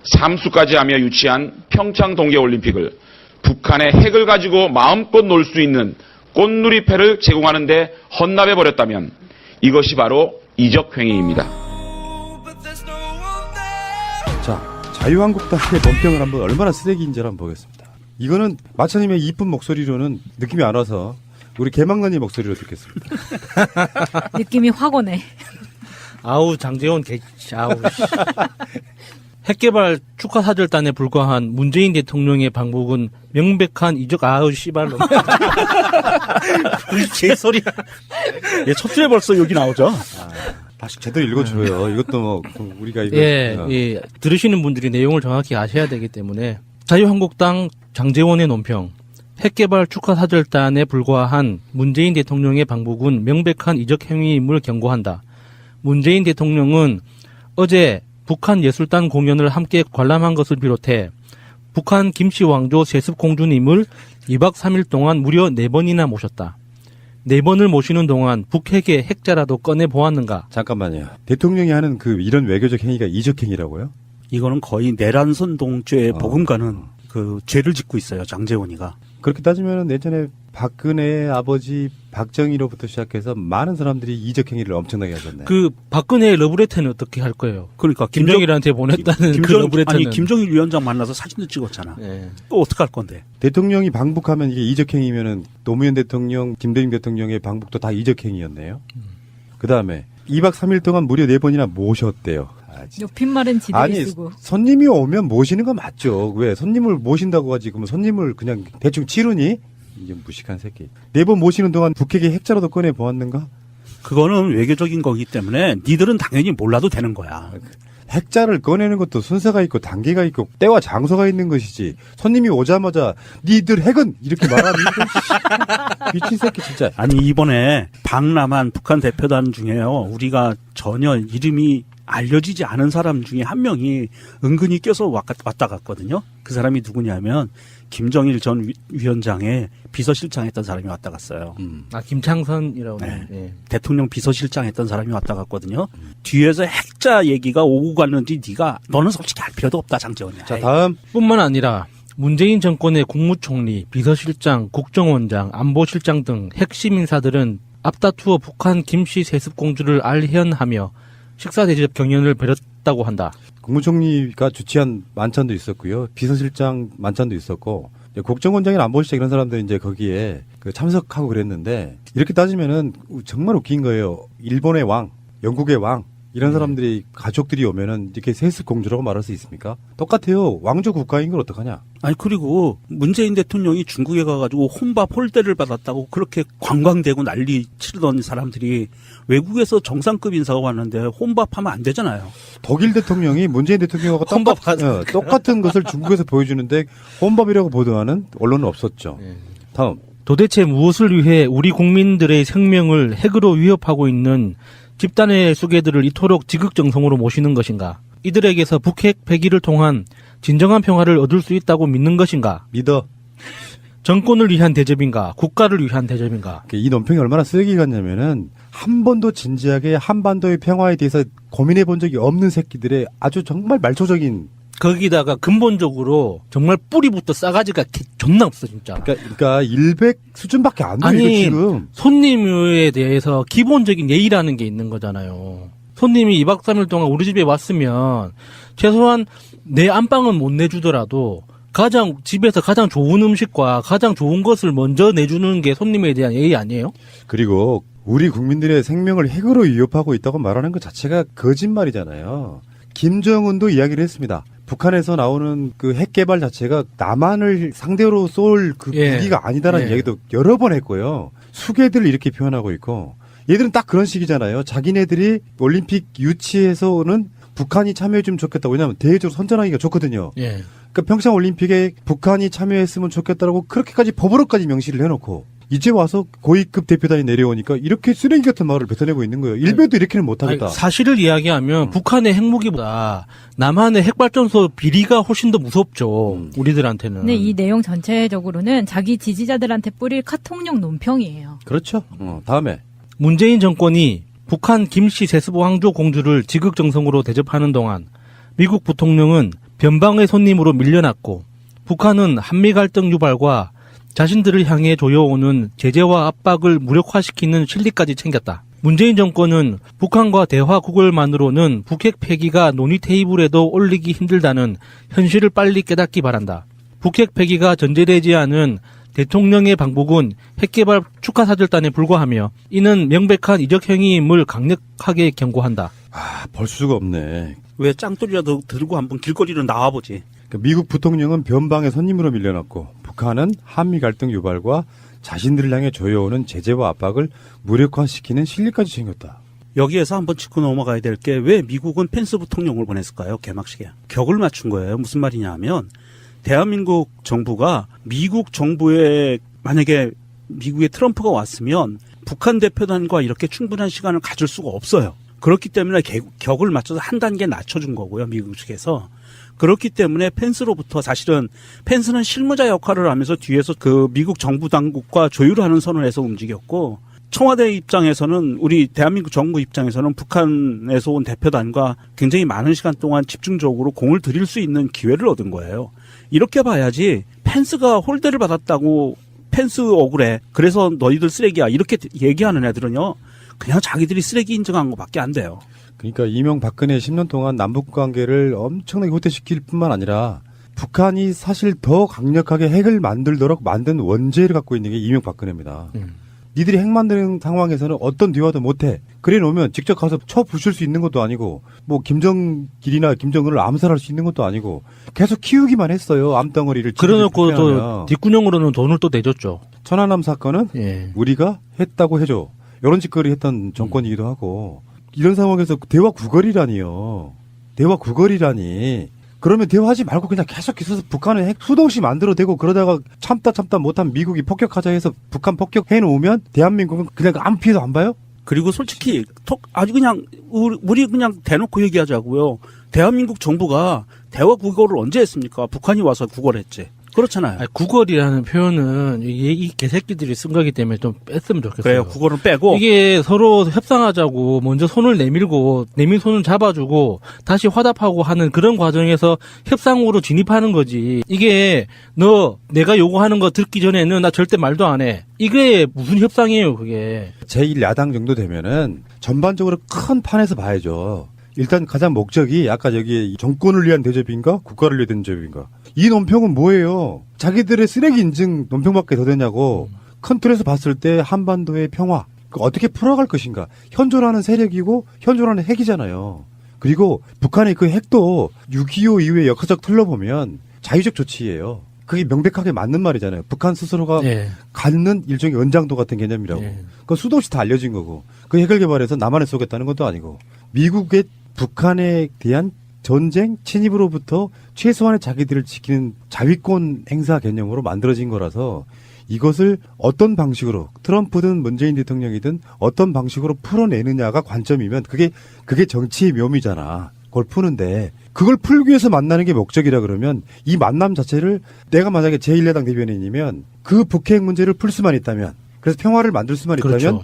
삼수까지 하며 유치한 평창 동계올림픽을 북한의 핵을 가지고 마음껏 놀 수 있는 꽃놀이패를 제공하는 데 헌납해버렸다면 이것이 바로 이적행위입니다. 자, 자유한국당의 논평을 한번 얼마나 쓰레기인지 한번 보겠습니다. 이거는 마차님의 이쁜 목소리로는 느낌이 안 와서 우리 개망나님 목소리로 듣겠습니다. 느낌이 확 오네. 아우 장제원 아우 핵개발 축하 사절단에 불과한 문재인 대통령의 방북은 명백한 이적 아우 씨발로 개소리야. 예, 첫 주에 벌써 여기 나오죠. 다시 제대로 읽어줘요. 이것도 뭐 우리가 이거 예, 들으시는 분들이 내용을 정확히 아셔야 되기 때문에 자유한국당 장제원의 논평 핵개발 축하 사절단에 불과한 문재인 대통령의 방북은 명백한 이적 행위임을 경고한다. 문재인 대통령은 어제 북한 예술단 공연을 함께 관람한 것을 비롯해 북한 김씨 왕조 세습 공주님을 2박 3일 동안 무려 4번이나 모셨다. 4번을 모시는 동안 북핵의 핵자라도 꺼내 보았는가? 잠깐만요. 대통령이 하는 그 이런 외교적 행위가 이적 행위라고요? 이거는 거의 내란선동죄에 버금가는 그 죄를 짓고 있어요, 장제원이가. 그렇게 따지면 예전에 박근혜의 아버지 박정희로부터 시작해서 많은 사람들이 이적 행위를 엄청나게 하셨네. 그 박근혜의 러브레터는 어떻게 할 거예요? 그러니까 김정일한테 보냈다는 그 러브레터는. 아니 김정일 위원장 만나서 사진도 찍었잖아. 네. 또 어떡할 건데? 대통령이 방북하면 이게 이적 행위면은 노무현 대통령, 김대중 대통령의 방북도 다 이적 행위였네요. 그 다음에 2박 3일 동안 무려 4번이나 모셨대요. 높임말은 지대로 아니 쓰고. 손님이 오면 모시는 건 맞죠. 왜 손님을 모신다고 하지 그러면 손님을 그냥 대충 치르니? 이게 무식한 새끼. 4번 모시는 동안 북핵의 핵자라도 꺼내 보았는가? 그거는 외교적인 거기 때문에 니들은 당연히 몰라도 되는 거야. 핵자를 꺼내는 것도 순서가 있고 단계가 있고 때와 장소가 있는 것이지. 손님이 오자마자 니들 핵은 이렇게 말하는 미친 새끼 진짜. 아니 이번에 박람한 북한 대표단 중에요. 우리가 전혀 이름이 알려지지 않은 사람 중에 한 명이 은근히 껴서 왔다 갔거든요. 그 사람이 누구냐면 김정일 전 위원장의 비서실장 했던 사람이 왔다 갔어요. 아 김창선이라고. 네. 예. 대통령 비서실장 했던 사람이 왔다 갔거든요. 뒤에서 핵자 얘기가 오고 갔는지 너는 솔직히 알 필요도 없다 장제원이야. 자 다음. 뿐만 아니라 문재인 정권의 국무총리, 비서실장, 국정원장, 안보실장 등 핵심 인사들은 앞다투어 북한 김씨 세습공주를 알현하며 식사 대접 경연을 벌였다고 한다. 국무총리가 주최한 만찬도 있었고요. 비서실장 만찬도 있었고, 국정원장이나 안보실장 이런 사람들이 이제 거기에 참석하고 그랬는데, 이렇게 따지면은 정말 웃긴 거예요. 일본의 왕, 영국의 왕, 이런 사람들이 가족들이 오면은 이렇게 세습 공주라고 말할 수 있습니까? 똑같아요. 왕조 국가인 걸 어떡하냐? 아니 그리고 문재인 대통령이 중국에 가가지고 혼밥 홀대를 받았다고 그렇게 관광되고 난리 치르던 사람들이 외국에서 정상급 인사가 왔는데 혼밥하면 안 되잖아요. 독일 대통령이 문재인 대통령하고 똑같은 것을 중국에서 보여주는데 혼밥이라고 보도하는 언론은 없었죠. 다음. 도대체 무엇을 위해 우리 국민들의 생명을 핵으로 위협하고 있는 집단의 수괴들을 이토록 지극정성으로 모시는 것인가? 이들에게서 북핵 폐기를 통한 진정한 평화를 얻을 수 있다고 믿는 것인가? 믿어. 정권을 위한 대접인가? 국가를 위한 대접인가? 이 논평이 얼마나 쓰레기 같냐면은 한 번도 진지하게 한반도의 평화에 대해서 고민해 본 적이 없는 새끼들의 아주 정말 말초적인. 거기다가 근본적으로 정말 뿌리부터 싸가지가 존나 없어 진짜. 그러니까 100 수준밖에 안 돼요. 아니 지금. 손님에 대해서 기본적인 예의라는 게 있는 거잖아요. 손님이 2박 3일 동안 우리 집에 왔으면 최소한 내 안방은 못 내주더라도 집에서 가장 좋은 음식과 가장 좋은 것을 먼저 내주는 게 손님에 대한 예의 아니에요? 그리고 우리 국민들의 생명을 핵으로 위협하고 있다고 말하는 것 자체가 거짓말이잖아요. 김정은도 이야기를 했습니다. 북한에서 나오는 그 핵 개발 자체가 남한을 상대로 쏠 그 무기가 아니다라는 이야기도 여러 번 했고요. 수괴들을 이렇게 표현하고 있고 얘들은 딱 그런 식이잖아요. 자기네들이 올림픽 유치에서는 북한이 참여해주면 좋겠다. 왜냐하면 대외적으로 선전하기가 좋거든요. 예. 그러니까 평창 올림픽에 북한이 참여했으면 좋겠다라고 그렇게까지 법으로까지 명시를 해놓고 이제 와서 고위급 대표단이 내려오니까 이렇게 쓰레기 같은 말을 뱉어내고 있는 거예요. 일베도 이렇게는 못하겠다. 아니, 사실을 이야기하면 북한의 핵무기보다 남한의 핵발전소 비리가 훨씬 더 무섭죠. 우리들한테는. 근데 이 내용 전체적으로는 자기 지지자들한테 뿌릴 카톡용 논평이에요. 그렇죠. 다음에. 문재인 정권이 북한 김씨 세습 왕조 공주를 지극정성으로 대접하는 동안 미국 부통령은 변방의 손님으로 밀려났고 북한은 한미 갈등 유발과 자신들을 향해 조여오는 제재와 압박을 무력화시키는 실리까지 챙겼다. 문재인 정권은 북한과 대화 구걸만으로는 북핵 폐기가 논의 테이블에도 올리기 힘들다는 현실을 빨리 깨닫기 바란다. 북핵 폐기가 전제되지 않은 대통령의 방북은 핵개발 축하사절단에 불과하며 이는 명백한 이적 행위임을 강력하게 경고한다. 볼 수가 없네. 왜 짱돌이라도 들고 한번 길거리로 나와보지. 미국 부통령은 변방의 손님으로 밀려났고 북한은 한미 갈등 유발과 자신들을 향해 조여오는 제재와 압박을 무력화시키는 실리까지 챙겼다. 여기에서 한번 짚고 넘어가야 될 게 왜 미국은 펜스 부통령을 보냈을까요? 개막식에. 격을 맞춘 거예요. 무슨 말이냐 하면 대한민국 정부가 미국 정부에 만약에 미국의 트럼프가 왔으면 북한 대표단과 이렇게 충분한 시간을 가질 수가 없어요. 그렇기 때문에 격을 맞춰서 한 단계 낮춰준 거고요. 미국 측에서. 그렇기 때문에 펜스로부터 사실은 펜스는 실무자 역할을 하면서 뒤에서 그 미국 정부 당국과 조율을 하는 선을 해서 움직였고 청와대 입장에서는 우리 대한민국 정부 입장에서는 북한에서 온 대표단과 굉장히 많은 시간 동안 집중적으로 공을 들일 수 있는 기회를 얻은 거예요. 이렇게 봐야지 펜스가 홀대를 받았다고 펜스 억울해. 그래서 너희들 쓰레기야. 이렇게 얘기하는 애들은요. 그냥 자기들이 쓰레기 인정한 것밖에 안 돼요. 그러니까 이명박근혜 10년 동안 남북 관계를 엄청나게 후퇴시킬 뿐만 아니라 북한이 사실 더 강력하게 핵을 만들도록 만든 원죄를 갖고 있는 게 이명박근혜입니다. 니들이 핵 만드는 상황에서는 어떤 대화도 못해. 그래 놓으면 직접 가서 쳐 부술 수 있는 것도 아니고 뭐 김정길이나 김정은을 암살할 수 있는 것도 아니고 계속 키우기만 했어요. 암덩어리를. 그래놓고 또 뒷구녕으로는 돈을 또 내줬죠. 천안함 사건은 예. 우리가 했다고 해줘. 이런 짓거리 했던 정권이기도 하고 이런 상황에서 대화 구걸이라니요. 대화 구걸이라니. 그러면 대화하지 말고 그냥 계속 있어서 북한은 핵 수도 없이 만들어대고 그러다가 참다 못한 미국이 폭격하자 해서 북한 폭격해놓으면 대한민국은 그냥 아무 피해도 안 봐요? 그리고 솔직히 아주 그냥 우리 그냥 대놓고 얘기하자고요. 대한민국 정부가 대화 구걸을 언제 했습니까? 북한이 와서 구걸했지. 그렇잖아요. 아니, 구걸이라는 표현은 이 개새끼들이 쓴 거기 때문에 좀 뺐으면 좋겠어요. 그래요. 구걸은 빼고. 이게 서로 협상하자고 먼저 손을 내밀고 내민 손을 잡아주고 다시 화답하고 하는 그런 과정에서 협상으로 진입하는 거지. 이게 내가 요구하는 거 듣기 전에는 나 절대 말도 안 해. 이게 무슨 협상이에요, 그게. 제1야당 정도 되면은 전반적으로 큰 판에서 봐야죠. 일단 가장 목적이 아까 여기 정권을 위한 대접인가 국가를 위한 대접인가. 이 논평은 뭐예요? 자기들의 쓰레기 인증 논평밖에 더 되냐고. 큰 틀에서 봤을 때 한반도의 평화 어떻게 풀어갈 것인가. 현존하는 세력이고 현존하는 핵이잖아요. 그리고 북한의 그 핵도 6.25 이후에 역사적 틀로 보면 자유적 조치예요. 그게 명백하게 맞는 말이잖아요. 북한 스스로가 갖는 일종의 연장도 같은 개념이라고. 그건 수도 없이 다 알려진 거고. 그 핵을 개발해서 남한에 쏘겠다는 것도 아니고. 미국의 북한에 대한 전쟁 침입으로부터 최소한의 자기들을 지키는 자위권 행사 개념으로 만들어진 거라서 이것을 어떤 방식으로 트럼프든 문재인 대통령이든 어떤 방식으로 풀어내느냐가 관점이면 그게 정치의 묘미잖아. 그걸 푸는데 그걸 풀기 위해서 만나는 게 목적이라 그러면 이 만남 자체를 내가 만약에 제1야당 대변인이면 그 북핵 문제를 풀 수만 있다면 그래서 평화를 만들 수만 있다면 그렇죠.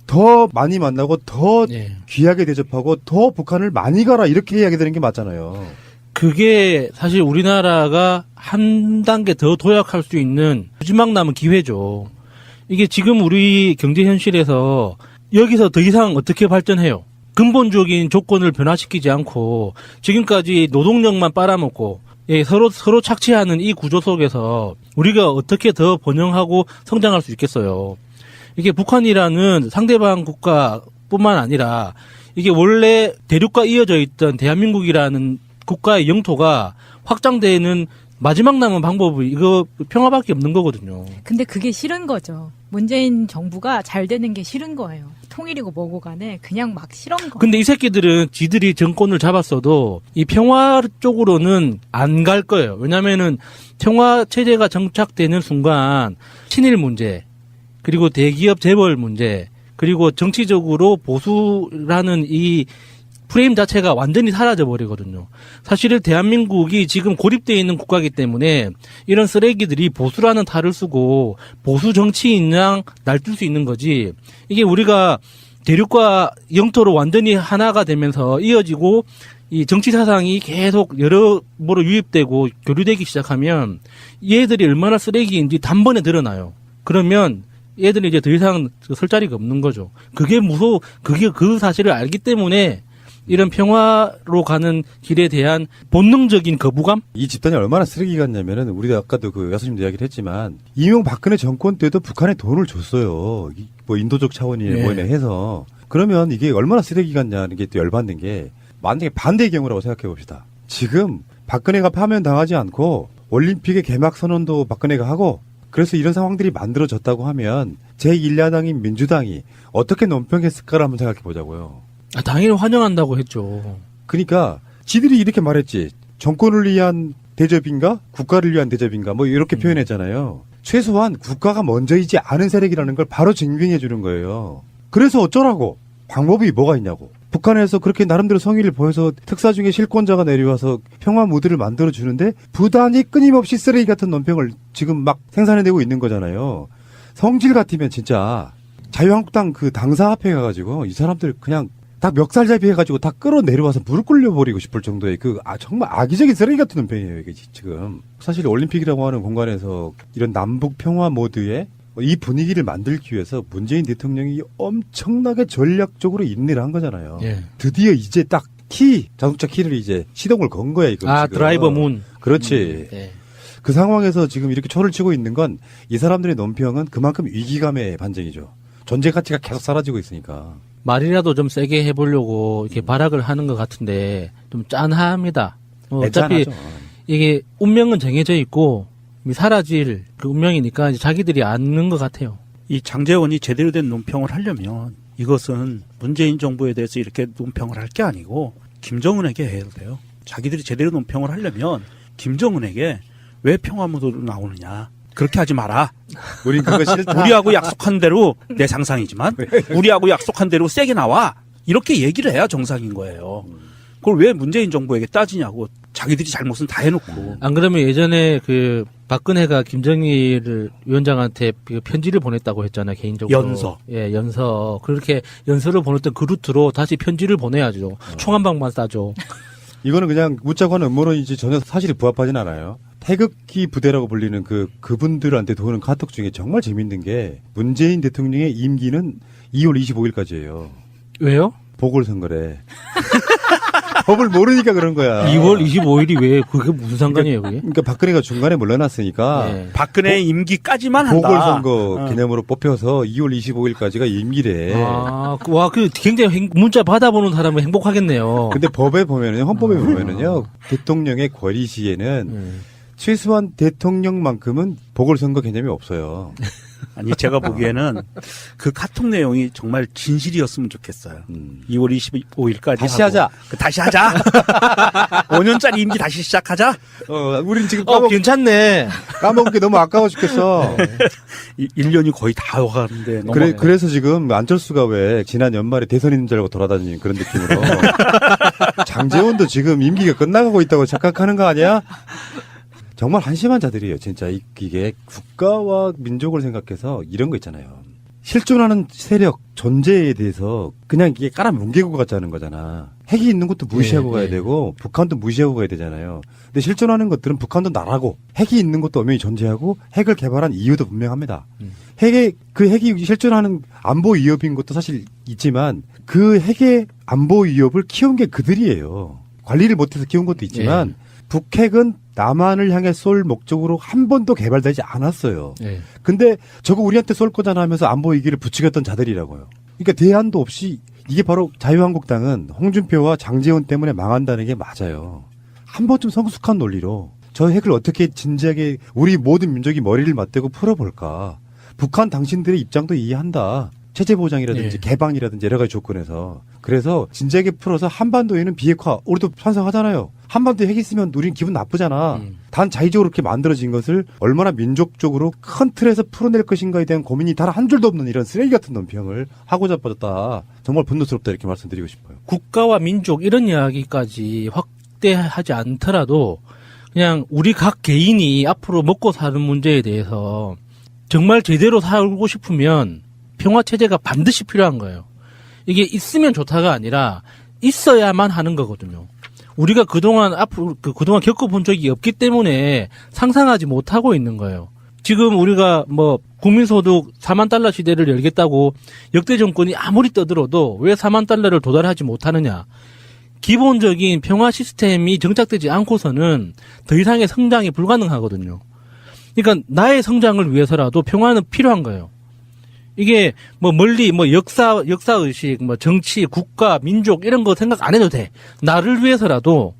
더 많이 만나고 더 예. 귀하게 대접하고 더 북한을 많이 가라 이렇게 이야기 되는 게 맞잖아요. 그게 사실 우리나라가 한 단계 더 도약할 수 있는 마지막 남은 기회죠. 이게 지금 우리 경제 현실에서 여기서 더 이상 어떻게 발전해요? 근본적인 조건을 변화시키지 않고 지금까지 노동력만 빨아먹고 서로 착취하는 이 구조 속에서 우리가 어떻게 더 번영하고 성장할 수 있겠어요? 이게 북한이라는 상대방 국가뿐만 아니라 이게 원래 대륙과 이어져 있던 대한민국이라는 국가의 영토가 확장되는 마지막 남은 방법이 이거 평화밖에 없는 거거든요. 근데 그게 싫은 거죠. 문재인 정부가 잘 되는 게 싫은 거예요. 통일이고 뭐고 간에 그냥 막 싫은 거예요. 근데 이 새끼들은 지들이 정권을 잡았어도 이 평화 쪽으로는 안 갈 거예요. 왜냐면은 평화 체제가 정착되는 순간 친일 문제, 그리고 대기업 재벌 문제, 그리고 정치적으로 보수라는 이 프레임 자체가 완전히 사라져 버리거든요. 사실은 대한민국이 지금 고립되어 있는 국가이기 때문에 이런 쓰레기들이 보수라는 탈을 쓰고 보수 정치인양 날뛸 수 있는 거지. 이게 우리가 대륙과 영토로 완전히 하나가 되면서 이어지고 이 정치 사상이 계속 여러모로 유입되고 교류되기 시작하면 얘들이 얼마나 쓰레기인지 단번에 드러나요. 그러면 얘들이 이제 더 이상 설 자리가 없는 거죠. 그게 그 사실을 알기 때문에 이런 평화로 가는 길에 대한 본능적인 거부감? 이 집단이 얼마나 쓰레기 같냐면은 우리가 아까도 그 여사님도 이야기를 했지만 이명박근혜 정권 때도 북한에 돈을 줬어요. 뭐 인도적 차원이나 네. 뭐냐 해서 그러면 이게 얼마나 쓰레기 같냐는 게 또 열받는 게 만약에 반대의 경우라고 생각해 봅시다. 지금 박근혜가 파면 당하지 않고 올림픽의 개막 선언도 박근혜가 하고 그래서 이런 상황들이 만들어졌다고 하면 제1야당인 민주당이 어떻게 논평했을까를 한번 생각해 보자고요. 당연히 환영한다고 했죠. 그러니까 지들이 이렇게 말했지. 정권을 위한 대접인가? 국가를 위한 대접인가? 뭐 이렇게 표현했잖아요. 최소한 국가가 먼저이지 않은 세력이라는 걸 바로 증명해 주는 거예요. 그래서 어쩌라고? 방법이 뭐가 있냐고. 북한에서 그렇게 나름대로 성의를 보여서 특사 중에 실권자가 내려와서 평화 무드를 만들어 주는데 부단히 끊임없이 쓰레기 같은 논평을 지금 막 생산해내고 있는 거잖아요. 성질 같으면 진짜 자유한국당 그 당사 앞에 가가지고 이 사람들 그냥 다 멱살잡이 해가지고 다 끌어내려와서 무릎 꿇려버리고 싶을 정도의 정말 악의적인 쓰레기 같은 논평이에요, 이게 지금. 사실 올림픽이라고 하는 공간에서 이런 남북 평화 모드의 이 분위기를 만들기 위해서 문재인 대통령이 엄청나게 전략적으로 인내를 한 거잖아요. 예. 드디어 이제 딱 자동차 키를 이제 시동을 건 거야, 이거. 지금. 드라이버 문. 그렇지. 네. 그 상황에서 지금 이렇게 초를 치고 있는 건 이 사람들의 논평은 그만큼 위기감의 반증이죠. 존재 가치가 계속 사라지고 있으니까. 말이라도 좀 세게 해보려고 이렇게 발악을 하는 것 같은데 좀 짠합니다. 어차피 애잔하죠. 이게 운명은 정해져 있고 사라질 그 운명이니까 이제 자기들이 아는 것 같아요. 이 장제원이 제대로 된 논평을 하려면 이것은 문재인 정부에 대해서 이렇게 논평을 할 게 아니고 김정은에게 해야 돼요. 자기들이 제대로 논평을 하려면 김정은에게 왜 평화무도로 나오느냐. 그렇게 하지 마라. 우린 그거 싫다. 우리하고 약속한 대로 내 상상이지만 우리하고 약속한 대로 세게 나와. 이렇게 얘기를 해야 정상인 거예요. 그걸 왜 문재인 정부에게 따지냐고. 자기들이 잘못은 다 해놓고. 안 그러면 예전에 그 박근혜가 김정일 위원장한테 그 편지를 보냈다고 했잖아요, 개인적으로. 연서. 예, 연서. 그렇게 연서를 보냈던 그 루트로 다시 편지를 보내야죠. 총 한 방만 쏴줘. 이거는 그냥 묻자고 하는 음모론이지 전혀 사실에 부합하진 않아요. 태극기 부대라고 불리는 그분들한테 도는 카톡 중에 정말 재밌는 게 문재인 대통령의 임기는 2월 25일까지예요. 왜요? 보궐선거래. 법을 모르니까 그런 거야. 2월 25일이 왜 그게 무슨 상관이에요, 그게? 그러니까 박근혜가 중간에 물러났으니까 네. 박근혜의 임기까지만 한다. 보궐선거 개념으로 뽑혀서 2월 25일까지가 임기래. 와, 굉장히 문자 받아보는 사람은 행복하겠네요. 근데 법에 보면은요, 헌법에 보면은요, 대통령의 권리 시에는 최소한 대통령만큼은 보궐선거 개념이 없어요. 아니 제가 보기에는 그 카톡 내용이 정말 진실이었으면 좋겠어요. 2월 25일까지 다시 하자. 다시 하자. 5년짜리 임기 다시 시작하자. 우린 지금 괜찮네. 까먹은 게 너무 아까워 죽겠어. 1년이 거의 다 와가는데. 그래서 지금 안철수가 왜 지난 연말에 대선 있는 줄 알고 돌아다니는 그런 느낌으로. 장제원도 지금 임기가 끝나가고 있다고 착각하는 거 아니야? 정말 한심한 자들이에요. 진짜 이게 국가와 민족을 생각해서 이런 거 있잖아요. 실존하는 세력 존재에 대해서 그냥 이게 깔아 뭉개고 가자는 거잖아. 핵이 있는 것도 무시하고 가야 되고 북한도 무시하고 가야 되잖아요. 근데 실존하는 것들은 북한도 나라고 핵이 있는 것도 엄연히 존재하고 핵을 개발한 이유도 분명합니다. 핵이 실존하는 안보 위협인 것도 사실 있지만 그 핵의 안보 위협을 키운 게 그들이에요. 관리를 못해서 키운 것도 있지만 북핵은 남한을 향해 쏠 목적으로 한 번도 개발되지 않았어요. 근데 저거 우리한테 쏠 거잖아 하면서 안보 위기를 부추겼던 자들이라고요. 그러니까 대안도 없이 이게 바로 자유한국당은 홍준표와 장제원 때문에 망한다는 게 맞아요. 한 번쯤 성숙한 논리로 저 핵을 어떻게 진지하게 우리 모든 민족이 머리를 맞대고 풀어볼까. 북한 당신들의 입장도 이해한다. 체제 보장이라든지 개방이라든지 여러 가지 조건에서. 그래서 진지하게 풀어서 한반도에는 비핵화 우리도 찬성하잖아요. 한반도에 핵 있으면 우린 기분 나쁘잖아. 단 자의적으로 그렇게 만들어진 것을 얼마나 민족적으로 큰 틀에서 풀어낼 것인가에 대한 고민이 단 한 줄도 없는 이런 쓰레기 같은 논평을 하고자 뻗었다. 정말 분노스럽다 이렇게 말씀드리고 싶어요. 국가와 민족 이런 이야기까지 확대하지 않더라도 그냥 우리 각 개인이 앞으로 먹고 사는 문제에 대해서 정말 제대로 살고 싶으면 평화체제가 반드시 필요한 거예요. 이게 있으면 좋다가 아니라 있어야만 하는 거거든요. 우리가 그동안 그동안 겪어본 적이 없기 때문에 상상하지 못하고 있는 거예요. 지금 우리가 뭐 국민소득 4만 달러 시대를 열겠다고 역대 정권이 아무리 떠들어도 왜 4만 달러를 도달하지 못하느냐. 기본적인 평화 시스템이 정착되지 않고서는 더 이상의 성장이 불가능하거든요. 그러니까 나의 성장을 위해서라도 평화는 필요한 거예요. 이게 뭐 멀리 뭐 역사의식, 뭐 정치, 국가, 민족 이런 거 생각 안 해도 돼. 나를 위해서라도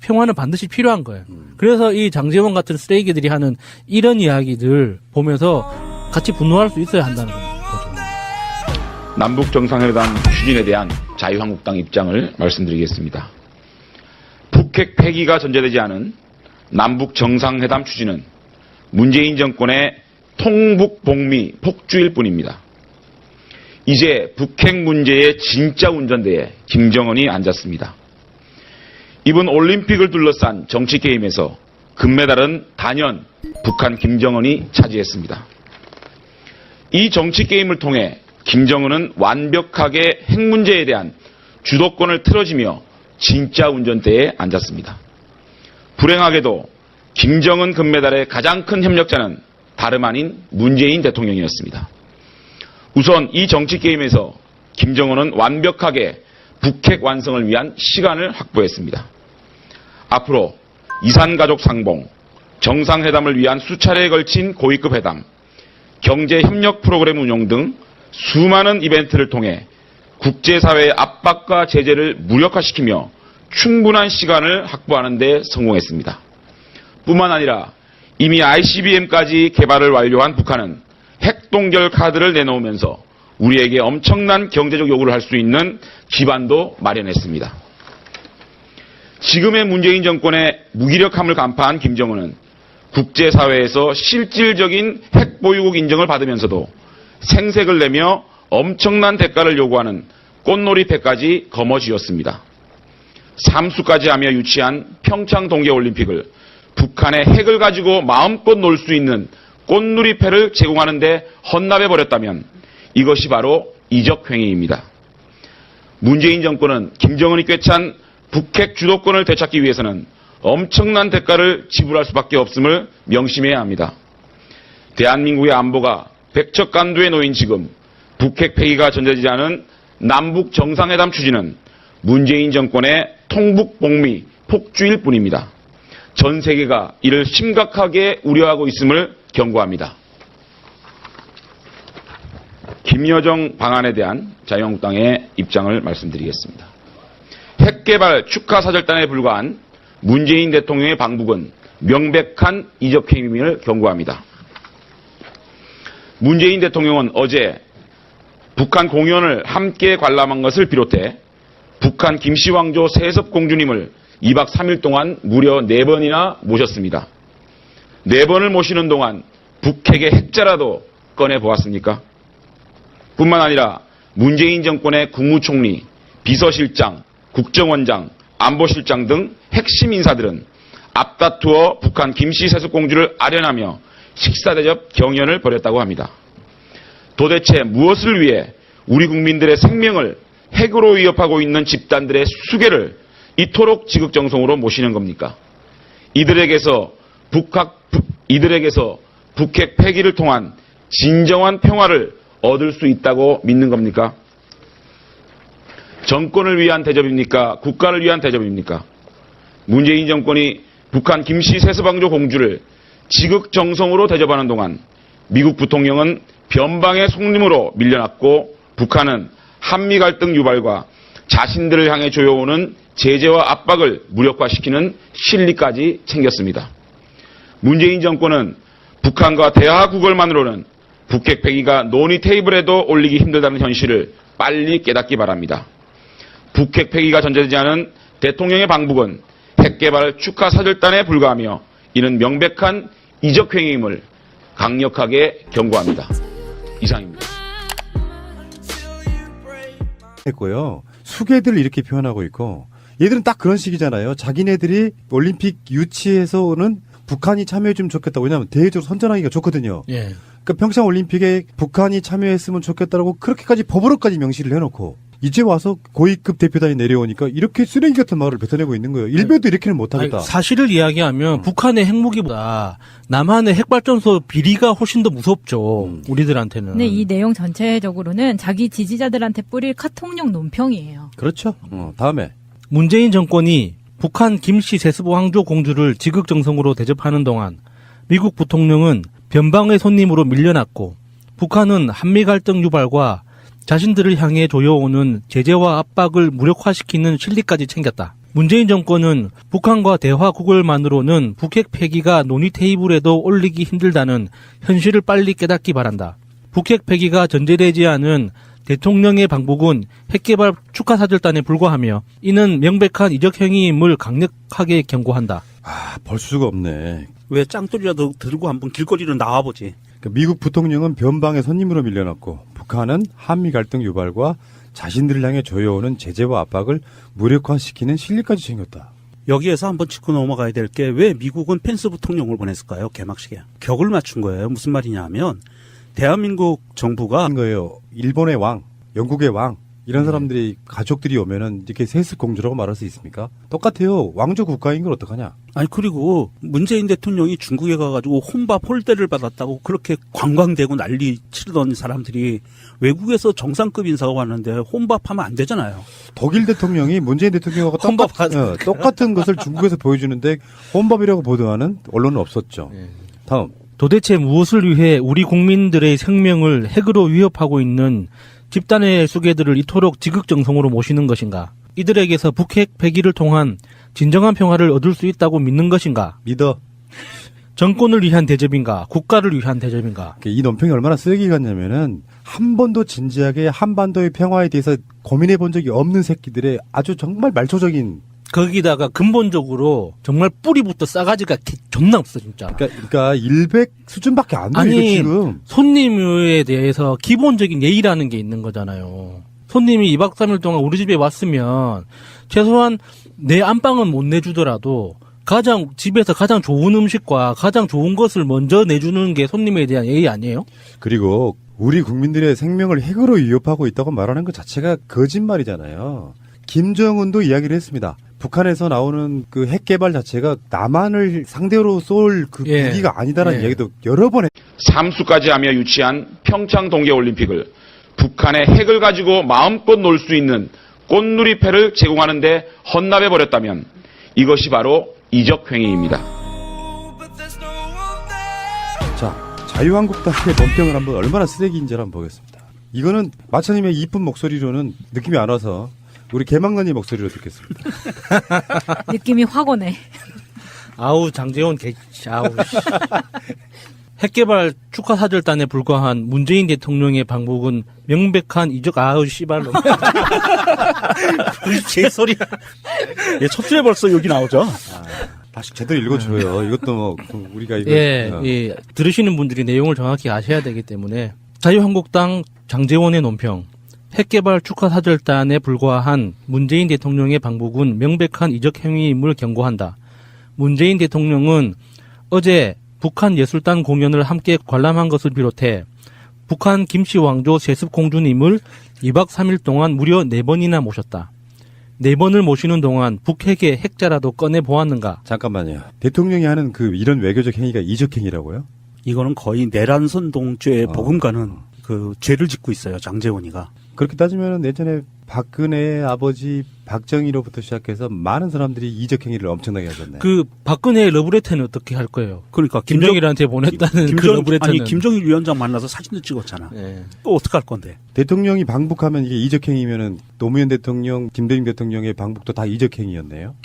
평화는 반드시 필요한 거예요. 그래서 이 장제원 같은 쓰레기들이 하는 이런 이야기들 보면서 같이 분노할 수 있어야 한다는 거죠. 남북 정상회담 추진에 대한 자유한국당 입장을 말씀드리겠습니다. 북핵 폐기가 전제되지 않은 남북 정상회담 추진은 문재인 정권의 통북복미 폭주일 뿐입니다. 이제 북핵 문제의 진짜 운전대에 김정은이 앉았습니다. 이번 올림픽을 둘러싼 정치게임에서 금메달은 단연 북한 김정은이 차지했습니다. 이 정치게임을 통해 김정은은 완벽하게 핵 문제에 대한 주도권을 틀어지며 진짜 운전대에 앉았습니다. 불행하게도 김정은 금메달의 가장 큰 협력자는 다름 아닌 문재인 대통령이었습니다. 우선 이 정치게임에서 김정은은 완벽하게 북핵 완성을 위한 시간을 확보했습니다. 앞으로 이산가족 상봉, 정상회담을 위한 수차례에 걸친 고위급 회담, 경제협력 프로그램 운영 등 수많은 이벤트를 통해 국제사회의 압박과 제재를 무력화시키며 충분한 시간을 확보하는 데 성공했습니다. 뿐만 아니라 이미 ICBM까지 개발을 완료한 북한은 핵동결 카드를 내놓으면서 우리에게 엄청난 경제적 요구를 할 수 있는 기반도 마련했습니다. 지금의 문재인 정권의 무기력함을 간파한 김정은은 국제사회에서 실질적인 핵보유국 인정을 받으면서도 생색을 내며 엄청난 대가를 요구하는 꽃놀이패까지 거머쥐었습니다. 삼수까지 하며 유치한 평창 동계올림픽을 북한의 핵을 가지고 마음껏 놀 수 있는 꽃놀이패를 제공하는 데 헌납해버렸다면 이것이 바로 이적행위입니다. 문재인 정권은 김정은이 꿰찬 북핵 주도권을 되찾기 위해서는 엄청난 대가를 지불할 수밖에 없음을 명심해야 합니다. 대한민국의 안보가 백척간두에 놓인 지금 북핵 폐기가 전제되지 않은 남북 정상회담 추진은 문재인 정권의 통북복미 폭주일 뿐입니다. 전 세계가 이를 심각하게 우려하고 있음을 경고합니다. 김여정 방안에 대한 자유한국당의 입장을 말씀드리겠습니다. 핵개발 축하 사절단에 불과한 문재인 대통령의 방북은 명백한 이적행위임을 경고합니다. 문재인 대통령은 어제 북한 공연을 함께 관람한 것을 비롯해 북한 김씨왕조 세섭공주님을 2박 3일 동안 무려 4번이나 모셨습니다. 4번을 모시는 동안 북핵의 핵자라도 꺼내보았습니까? 뿐만 아니라 문재인 정권의 국무총리, 비서실장, 국정원장, 안보실장 등 핵심 인사들은 앞다투어 북한 김씨 세습공주를 아련하며 식사대접 경연을 벌였다고 합니다. 도대체 무엇을 위해 우리 국민들의 생명을 핵으로 위협하고 있는 집단들의 수괴를 이토록 지극정성으로 모시는 겁니까? 이들에게서 북핵 폐기를 통한 진정한 평화를 얻을 수 있다고 믿는 겁니까? 정권을 위한 대접입니까? 국가를 위한 대접입니까? 문재인 정권이 북한 김씨 세습왕조 공주를 지극정성으로 대접하는 동안 미국 부통령은 변방의 속림으로 밀려났고 북한은 한미 갈등 유발과 자신들을 향해 조여오는 제재와 압박을 무력화시키는 실리까지 챙겼습니다. 문재인 정권은 북한과 대화 구걸만으로는 북핵 폐기가 논의 테이블에도 올리기 힘들다는 현실을 빨리 깨닫기 바랍니다. 북핵 폐기가 전제되지 않은 대통령의 방북은 핵개발 축하 사절단에 불과하며 이는 명백한 이적행위임을 강력하게 경고합니다. 이상입니다. 했고요. 수괴들을 이렇게 표현하고 있고 얘들은 딱 그런 식이잖아요. 자기네들이 올림픽 유치해서 오는 북한이 참여해주면 좋겠다. 왜냐하면 대외적으로 선전하기가 좋거든요. 예. 그러니까 평창 올림픽에 북한이 참여했으면 좋겠다라고 그렇게까지 법으로까지 명시를 해놓고 이제 와서 고위급 대표단이 내려오니까 이렇게 쓰레기 같은 말을 뱉어내고 있는 거예요. 일베도 이렇게는 못하겠다. 아니, 사실을 이야기하면 북한의 핵무기보다 남한의 핵발전소 비리가 훨씬 더 무섭죠. 우리들한테는. 근데 이 내용 전체적으로는 자기 지지자들한테 뿌릴 카톡용 논평이에요. 그렇죠. 다음에 문재인 정권이 북한 김씨 세습 왕조 공주를 지극정성으로 대접하는 동안 미국 부통령은 변방의 손님으로 밀려났고 북한은 한미 갈등 유발과 자신들을 향해 조여오는 제재와 압박을 무력화시키는 실리까지 챙겼다. 문재인 정권은 북한과 대화 구걸만으로는 북핵 폐기가 논의 테이블에도 올리기 힘들다는 현실을 빨리 깨닫기 바란다. 북핵 폐기가 전제되지 않은 대통령의 방북은 핵개발 축하사절단에 불과하며 이는 명백한 이적 행위임을 강력하게 경고한다. 볼 수가 없네. 왜 짱돌이라도 들고 한번 길거리로 나와보지. 그러니까 미국 부통령은 변방의 손님으로 밀려났고 북한은 한미 갈등 유발과 자신들을 향해 조여오는 제재와 압박을 무력화시키는 실리까지 챙겼다. 여기에서 한번 짚고 넘어가야 될 게 왜 미국은 펜스 부통령을 보냈을까요? 개막식에. 격을 맞춘 거예요. 무슨 말이냐 하면 대한민국 정부가 한 거예요. 일본의 왕, 영국의 왕 이런 사람들이 가족들이 오면은 이렇게 세습 공주라고 말할 수 있습니까? 똑같아요. 왕조 국가인 걸 어떡하냐? 아니 그리고 문재인 대통령이 중국에 가가지고 혼밥 홀대를 받았다고 그렇게 관광되고 난리 치르던 사람들이 외국에서 정상급 인사가 왔는데 혼밥하면 안 되잖아요. 독일 대통령이 문재인 대통령과 똑같은 것을 중국에서 보여주는데 혼밥이라고 보도하는 언론은 없었죠. 다음. 도대체 무엇을 위해 우리 국민들의 생명을 핵으로 위협하고 있는 집단의 수괴들을 이토록 지극정성으로 모시는 것인가? 이들에게서 북핵 폐기를 통한 진정한 평화를 얻을 수 있다고 믿는 것인가? 믿어. 정권을 위한 대접인가? 국가를 위한 대접인가? 이 논평이 얼마나 쓰레기 같냐면은 한 번도 진지하게 한반도의 평화에 대해서 고민해 본 적이 없는 새끼들의 아주 정말 말초적인 거기다가 근본적으로 정말 뿌리부터 싸가지가 존나 없어 진짜. 그러니까 100 수준밖에 안 돼요. 아니 지금. 손님에 대해서 기본적인 예의라는 게 있는 거잖아요. 손님이 2박 3일 동안 우리 집에 왔으면 최소한 내 안방은 못 내주더라도 집에서 가장 좋은 음식과 가장 좋은 것을 먼저 내주는 게 손님에 대한 예의 아니에요? 그리고 우리 국민들의 생명을 핵으로 위협하고 있다고 말하는 것 자체가 거짓말이잖아요. 김정은도 이야기를 했습니다. 북한에서 나오는 그 핵 개발 자체가 남한을 상대로 쏠 그 무기가 아니다라는 이야기도 여러 번 삼수까지 하며 유치한 평창 동계올림픽을 북한의 핵을 가지고 마음껏 놀 수 있는 꽃누리패를 제공하는 데 헌납해버렸다면 이것이 바로 이적행위입니다. 자, 자유한국당의 논평을 한번 얼마나 쓰레기인지 한번 보겠습니다. 이거는 마차님의 이쁜 목소리로는 느낌이 안 와서 우리 개망난이 목소리로 듣겠습니다. 느낌이 확 오네. 아우 장제원 아우 핵개발 축하사절단에 불과한 문재인 대통령의 방북은 명백한 이적 아우 씨발로 개소리야. 예, 첫 줄에 벌써 여기 나오죠. 다시 제대로 읽어줘요. 이것도 뭐 우리가 이거 예, 들으시는 분들이 내용을 정확히 아셔야 되기 때문에 자유한국당 장제원의 논평 핵개발 축하사절단에 불과한 문재인 대통령의 방북은 명백한 이적 행위임을 경고한다. 문재인 대통령은 어제 북한 예술단 공연을 함께 관람한 것을 비롯해 북한 김씨 왕조 세습 공주님을 2박 3일 동안 무려 4번이나 모셨다. 4번을 모시는 동안 북핵의 핵자라도 꺼내 보았는가? 잠깐만요. 대통령이 하는 그 이런 외교적 행위가 이적 행위라고요? 이거는 거의 내란선동죄에 버금가는 그 죄를 짓고 있어요. 장제원이가. 그렇게 따지면 예전에 박근혜의 아버지 박정희로부터 시작해서 많은 사람들이 이적 행위를 엄청나게 하셨네요. 그 박근혜의 러브레터는 어떻게 할 거예요? 그러니까 김정일한테 보냈다는 그 러브레터는. 아니 김정일 위원장 만나서 사진도 찍었잖아. 예. 또 어떡할 건데? 대통령이 방북하면 이게 이적 행위면은 노무현 대통령, 김대중 대통령의 방북도 다 이적 행위였네요.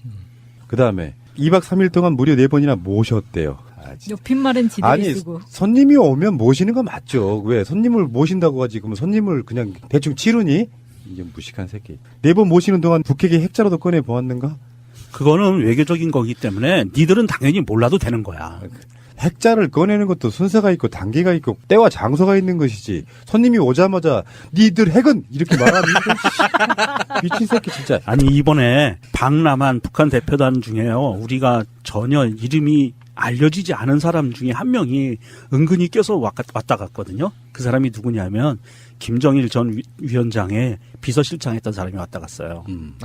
그다음에 2박 3일 동안 무려 4번이나 모셨대요. 높임말은 지들이 아니 쓰고. 손님이 오면 모시는 건 맞죠. 왜 손님을 모신다고 하지 그러면 손님을 그냥 대충 치르니? 이게 무식한 새끼. 4번 모시는 동안 북핵의 핵자라도 꺼내 보았는가? 그거는 외교적인 거기 때문에 니들은 당연히 몰라도 되는 거야. 핵자를 꺼내는 것도 순서가 있고 단계가 있고 때와 장소가 있는 것이지. 손님이 오자마자 니들 핵은 이렇게 말하는 미친 새끼 진짜. 아니 이번에 박람한 북한 대표단 중에요. 우리가 전혀 이름이 알려지지 않은 사람 중에 한 명이 은근히 껴서 왔다 갔거든요. 그 사람이 누구냐면 김정일 전 위원장의 비서실장 했던 사람이 왔다 갔어요.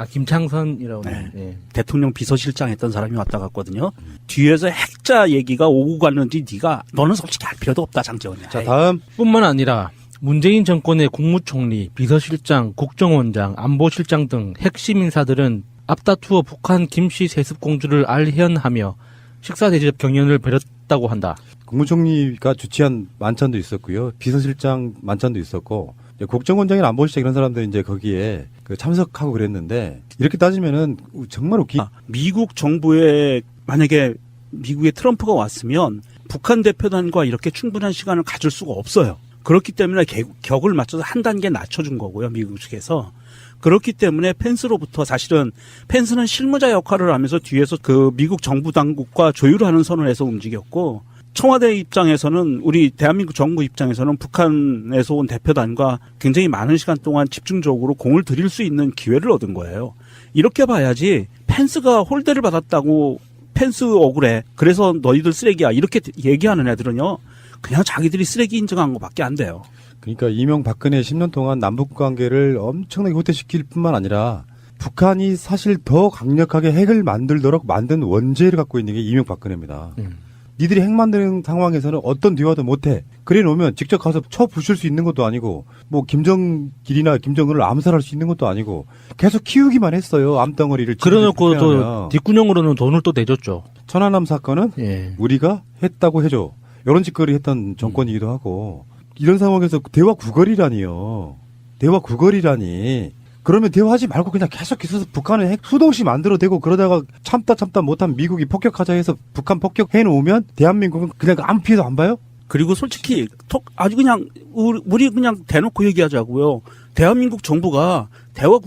김창선이라고. 네. 예. 대통령 비서실장 했던 사람이 왔다 갔거든요. 뒤에서 핵자 얘기가 오고 갔는지 너는 솔직히 할 필요도 없다, 장재원이야. 자, 다음. 뿐만 아니라 문재인 정권의 국무총리, 비서실장, 국정원장, 안보실장 등 핵심 인사들은 앞다투어 북한 김씨 세습공주를 알현하며 식사 대접 경연을 벌였다고 한다. 국무총리가 주최한 만찬도 있었고요. 비서실장 만찬도 있었고, 이제 국정원장이나 안보실장 이런 사람들이 이제 거기에 참석하고 그랬는데, 이렇게 따지면은 정말 미국 정부에 만약에 미국에 트럼프가 왔으면 북한 대표단과 이렇게 충분한 시간을 가질 수가 없어요. 그렇기 때문에 격을 맞춰서 한 단계 낮춰준 거고요, 미국 측에서. 그렇기 때문에 펜스로부터 사실은 펜스는 실무자 역할을 하면서 뒤에서 그 미국 정부 당국과 조율하는 선을 해서 움직였고, 청와대 입장에서는 우리 대한민국 정부 입장에서는 북한에서 온 대표단과 굉장히 많은 시간 동안 집중적으로 공을 들일 수 있는 기회를 얻은 거예요. 이렇게 봐야지 펜스가 홀대를 받았다고 펜스 억울해. 그래서 너희들 쓰레기야. 이렇게 얘기하는 애들은요. 그냥 자기들이 쓰레기 인정한 것밖에 안 돼요. 그러니까 이명박근혜 10년 동안 남북 관계를 엄청나게 후퇴시킬 뿐만 아니라 북한이 사실 더 강력하게 핵을 만들도록 만든 원죄를 갖고 있는 게 이명박근혜입니다. 니들이 핵 만드는 상황에서는 어떤 대화도 못해. 그래 놓으면 직접 가서 쳐 부술 수 있는 것도 아니고, 뭐 김정일이나 김정은을 암살할 수 있는 것도 아니고, 계속 키우기만 했어요. 암덩어리를. 그래놓고 또 뒷구녕으로는 돈을 또 내줬죠. 천안함 사건은 예. 우리가 했다고 해줘. 이런 짓거리 했던 정권이기도 하고, 이런 상황에서 대화 구걸이라니요. 대화 구걸이라니. 그러면 대화하지 말고 그냥 계속 있어서 북한을 핵 수도 없이 만들어대고 그러다가 참다 못한 미국이 폭격하자 해서 북한 폭격해 놓으면 대한민국은 그냥 아무 피해도 안 봐요? 그리고 솔직히 아주 그냥 우리 그냥 대놓고 얘기하자고요. 대한민국 정부가 대화